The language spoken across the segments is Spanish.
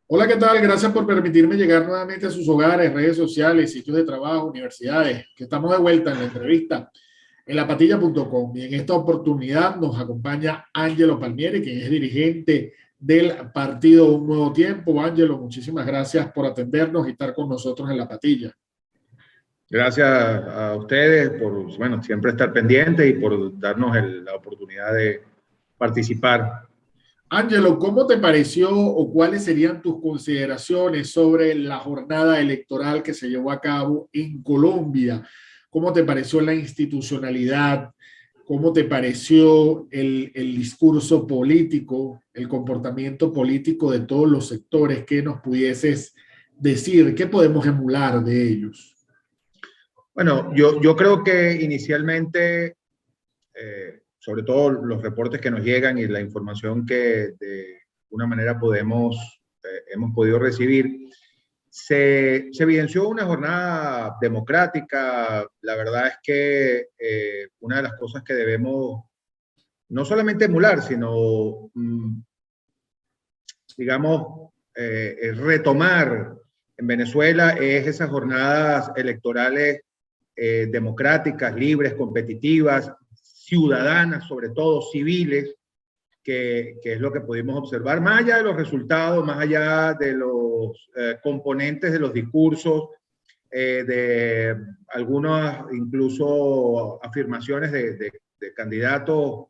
Hola, ¿qué tal? Gracias por permitirme llegar nuevamente a sus hogares, redes sociales, sitios de trabajo, universidades, que estamos de vuelta en la entrevista en lapatilla.com. Y en esta oportunidad nos acompaña Ángelo Palmieri, quien es dirigente del partido Un Nuevo Tiempo. Ángelo, muchísimas gracias por atendernos y estar con nosotros en La Patilla. Gracias a ustedes por, bueno, siempre estar pendientes y por darnos la oportunidad de participar. Ángelo, ¿cómo te pareció o cuáles serían tus consideraciones sobre la jornada electoral que se llevó a cabo en Colombia? ¿Cómo te pareció la institucionalidad? ¿Cómo te pareció el discurso político, el comportamiento político de todos los sectores? ¿Qué nos pudieses decir? ¿Qué podemos emular de ellos? Bueno, yo creo que inicialmente, sobre todo los reportes que nos llegan y la información que de una manera hemos podido recibir, se evidenció una jornada democrática. La verdad es que una de las cosas que debemos no solamente emular, sino, digamos, retomar en Venezuela es esas jornadas electorales democráticas, libres, competitivas, ciudadanas, sobre todo civiles, que es lo que pudimos observar, más allá de los resultados, más allá de los componentes de los discursos, de algunas incluso afirmaciones de candidatos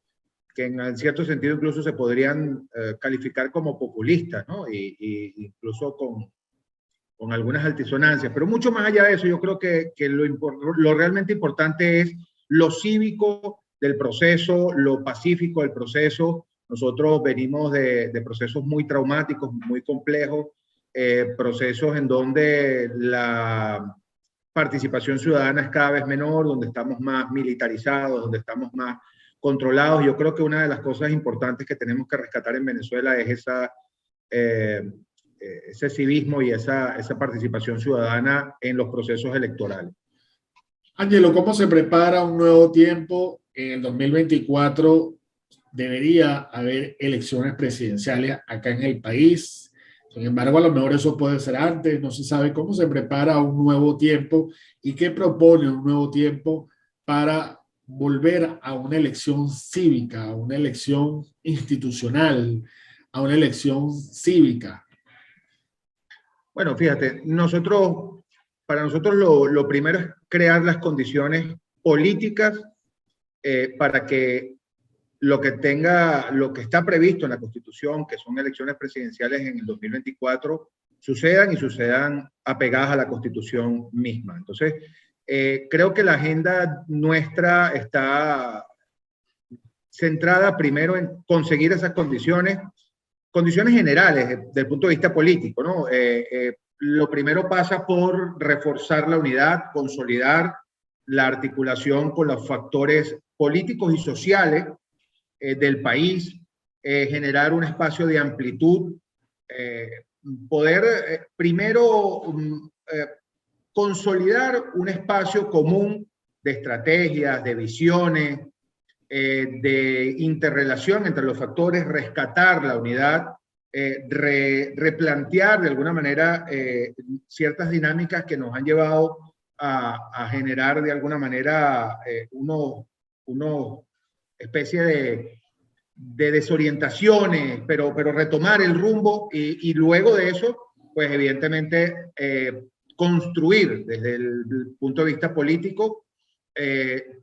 que en cierto sentido incluso se podrían calificar como populistas, ¿no? Incluso con algunas altisonancias. Pero mucho más allá de eso, yo creo que lo realmente importante es lo cívico del proceso, lo pacífico del proceso. Nosotros venimos de procesos muy traumáticos, muy complejos, procesos en donde la participación ciudadana es cada vez menor, donde estamos más militarizados, donde estamos más controlados. Yo creo que una de las cosas importantes que tenemos que rescatar en Venezuela es ese civismo y esa participación ciudadana en los procesos electorales. Ángelo, ¿cómo se prepara un nuevo tiempo? En el 2024 debería haber elecciones presidenciales acá en el país. Sin embargo, a lo mejor eso puede ser antes, no se sabe cómo se prepara un nuevo tiempo y qué propone un nuevo tiempo para volver a una elección cívica, a una elección institucional, a una elección cívica. Bueno, fíjate, para nosotros lo primero es crear las condiciones políticas para que lo que está previsto en la Constitución, que son elecciones presidenciales en el 2024, sucedan apegadas a la Constitución misma. Entonces, creo que la agenda nuestra está centrada primero en conseguir esas condiciones generales desde el punto de vista político, ¿no? Lo primero pasa por reforzar la unidad, consolidar la articulación con los factores políticos y sociales del país, generar un espacio de amplitud, poder primero consolidar un espacio común de estrategias, de visiones, de interrelación entre los factores, rescatar la unidad, replantear de alguna manera ciertas dinámicas que nos han llevado a generar de alguna manera unos especie de desorientaciones, pero retomar el rumbo y luego de eso, pues evidentemente construir desde el punto de vista político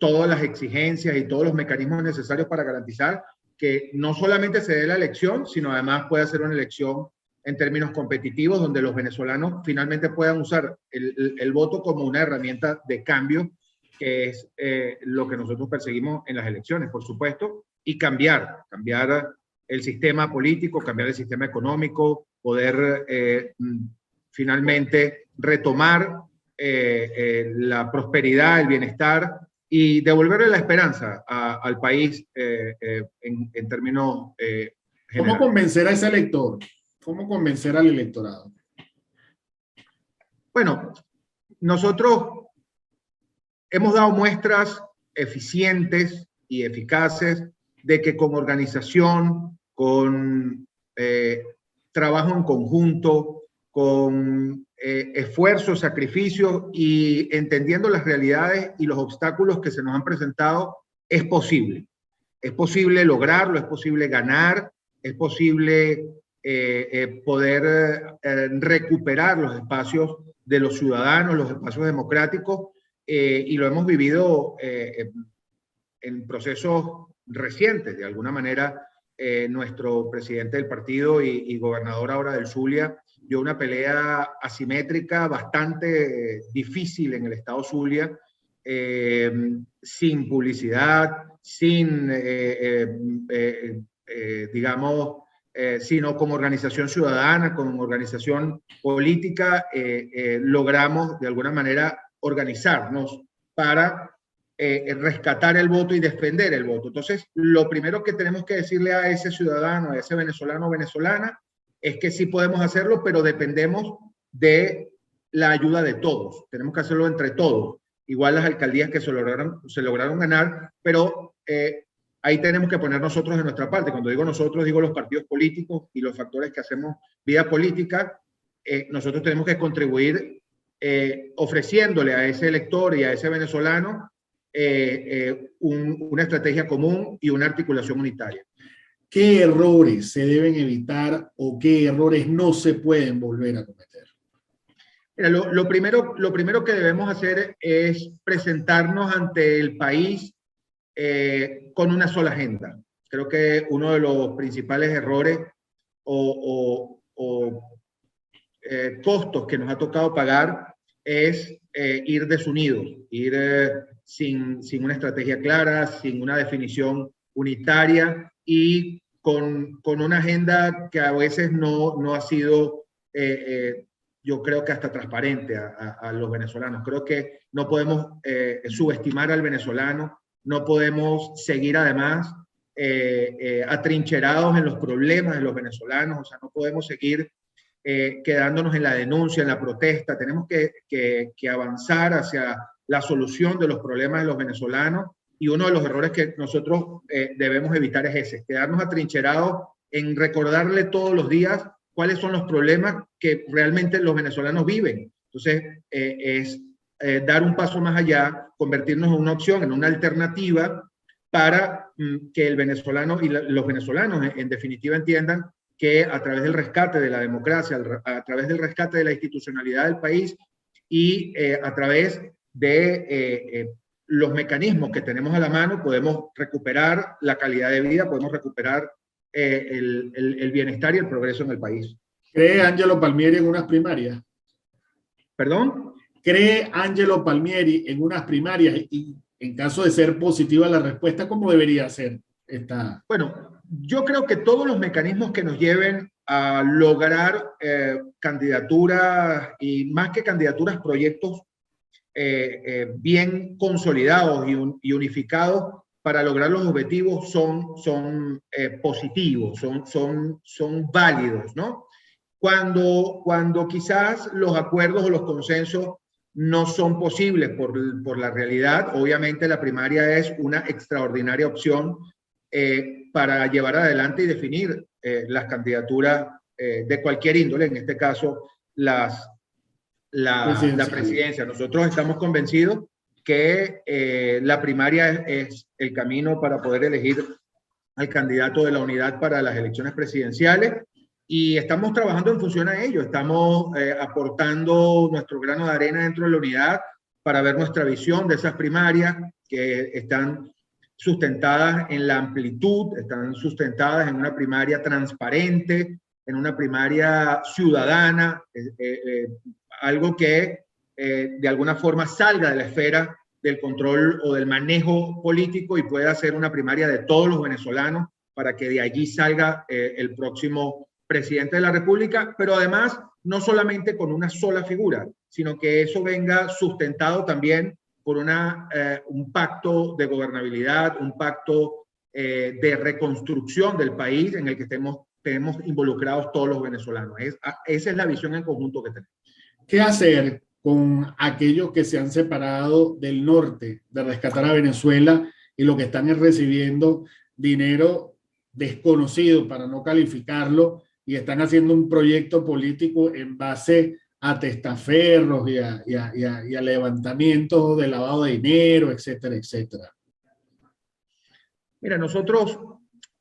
todas las exigencias y todos los mecanismos necesarios para garantizar que no solamente se dé la elección, sino además pueda ser una elección en términos competitivos, donde los venezolanos finalmente puedan usar el voto como una herramienta de cambio, que es lo que nosotros perseguimos en las elecciones, por supuesto, y cambiar el sistema político, cambiar el sistema económico, poder finalmente retomar la prosperidad, el bienestar y devolverle la esperanza al país en términos ¿Cómo generales. convencer a ese elector? ¿Cómo convencer al electorado? Bueno, nosotros hemos dado muestras eficientes y eficaces de que con organización, con trabajo en conjunto, con esfuerzo, sacrificio y entendiendo las realidades y los obstáculos que se nos han presentado, es posible. Es posible lograrlo, es posible ganar, es posible poder recuperar los espacios de los ciudadanos, los espacios democráticos, y lo hemos vivido en procesos recientes. De alguna manera, nuestro presidente del partido y gobernador ahora del Zulia dio una pelea asimétrica bastante difícil en el estado Zulia, sin publicidad, sin, digamos, sino como organización ciudadana, como organización política, logramos de alguna manera organizarnos para rescatar el voto y defender el voto. Entonces, lo primero que tenemos que decirle a ese ciudadano, a ese venezolano o venezolana, es que sí podemos hacerlo, pero dependemos de la ayuda de todos. Tenemos que hacerlo entre todos. Igual las alcaldías que se lograron ganar, pero ahí tenemos que poner nosotros de nuestra parte. Cuando digo nosotros, digo los partidos políticos y los factores que hacemos vida política. Nosotros tenemos que contribuir ofreciéndole a ese elector y a ese venezolano una estrategia común y una articulación unitaria. ¿Qué errores se deben evitar o qué errores no se pueden volver a cometer? Mira, lo primero que debemos hacer es presentarnos ante el país con una sola agenda. Creo que uno de los principales errores o costos que nos ha tocado pagar es ir desunidos, ir sin una estrategia clara, sin una definición unitaria y con una agenda que a veces no ha sido, yo creo que hasta transparente a los venezolanos. Creo que no podemos subestimar al venezolano, no podemos seguir además atrincherados en los problemas de los venezolanos, o sea, no podemos seguir quedándonos en la denuncia, en la protesta. Tenemos que avanzar hacia la solución de los problemas de los venezolanos, y uno de los errores que nosotros debemos evitar es ese, quedarnos atrincherados en recordarle todos los días cuáles son los problemas que realmente los venezolanos viven. Entonces, es dar un paso más allá, convertirnos en una opción, en una alternativa para que el venezolano y los venezolanos en definitiva entiendan que a través del rescate de la democracia, a través del rescate de la institucionalidad del país y a través de los mecanismos que tenemos a la mano, podemos recuperar la calidad de vida, podemos recuperar el bienestar y el progreso en el país. ¿Cree Angelo Palmieri en unas primarias? ¿Perdón? ¿Cree Angelo Palmieri en unas primarias? Y en caso de ser positiva la respuesta, ¿cómo debería ser esta? Bueno, yo creo que todos los mecanismos que nos lleven a lograr candidaturas y más que candidaturas, proyectos bien consolidados y unificados para lograr los objetivos son positivos, son válidos, ¿no? Cuando quizás los acuerdos o los consensos no son posibles por la realidad, obviamente la primaria es una extraordinaria opción para llevar adelante y definir las candidaturas de cualquier índole, en este caso la presidencia. Nosotros estamos convencidos que la primaria es el camino para poder elegir al candidato de la unidad para las elecciones presidenciales, y estamos trabajando en función a ello. Estamos aportando nuestro grano de arena dentro de la unidad para ver nuestra visión de esas primarias que están sustentadas en la amplitud, están sustentadas en una primaria transparente, en una primaria ciudadana, algo que de alguna forma salga de la esfera del control o del manejo político y pueda ser una primaria de todos los venezolanos para que de allí salga el próximo presidente de la República, pero además no solamente con una sola figura, sino que eso venga sustentado también por un pacto de gobernabilidad, un pacto de reconstrucción del país en el que estemos involucrados todos los venezolanos. Esa es la visión en conjunto que tenemos. ¿Qué hacer con aquellos que se han separado del norte de rescatar a Venezuela y lo que están recibiendo dinero desconocido para no calificarlo y están haciendo un proyecto político en base a testaferros y a levantamientos de lavado de dinero, etcétera, etcétera. Mira,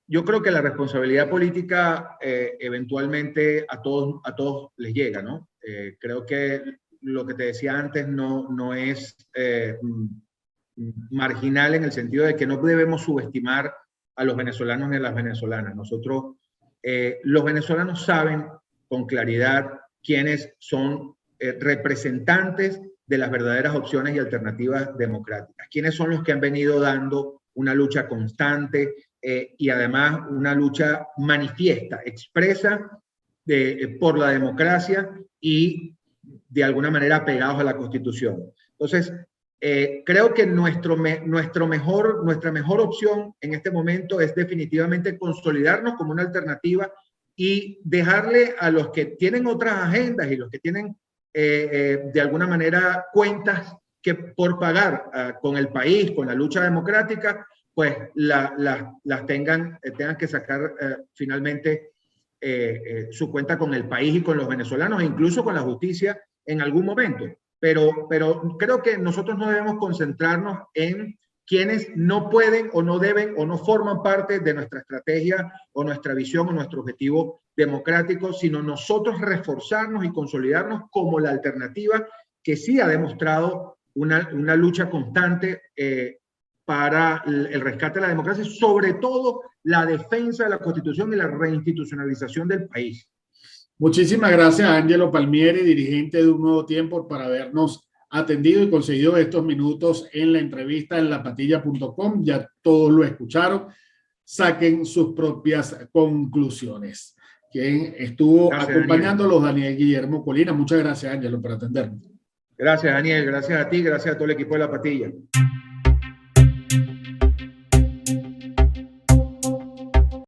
yo creo que la responsabilidad política eventualmente a todos les llega, ¿no? Creo que lo que te decía antes no es marginal en el sentido de que no debemos subestimar a los venezolanos ni a las venezolanas. Los venezolanos saben con claridad quiénes son representantes de las verdaderas opciones y alternativas democráticas, quiénes son los que han venido dando una lucha constante y además una lucha manifiesta, expresa por la democracia y de alguna manera pegados a la Constitución. Entonces, creo que nuestra mejor opción en este momento es definitivamente consolidarnos como una alternativa y dejarle a los que tienen otras agendas y los que tienen de alguna manera cuentas que por pagar con el país, con la lucha democrática, pues las tengan que sacar finalmente su cuenta con el país y con los venezolanos e incluso con la justicia en algún momento. Pero creo que nosotros no debemos concentrarnos en quienes no pueden o no deben o no forman parte de nuestra estrategia o nuestra visión o nuestro objetivo democrático, sino nosotros reforzarnos y consolidarnos como la alternativa que sí ha demostrado una lucha constante para el rescate de la democracia, sobre todo la defensa de la Constitución y la reinstitucionalización del país. Muchísimas gracias a Angelo Palmieri, dirigente de Un Nuevo Tiempo, por habernos atendido y conseguido estos minutos en la entrevista en lapatilla.com. Ya todos lo escucharon. Saquen sus propias conclusiones. Quien estuvo acompañándolos, Daniel Guillermo Colina. Muchas gracias, Angelo, por atendernos. Gracias, Daniel. Gracias a ti, gracias a todo el equipo de La Patilla.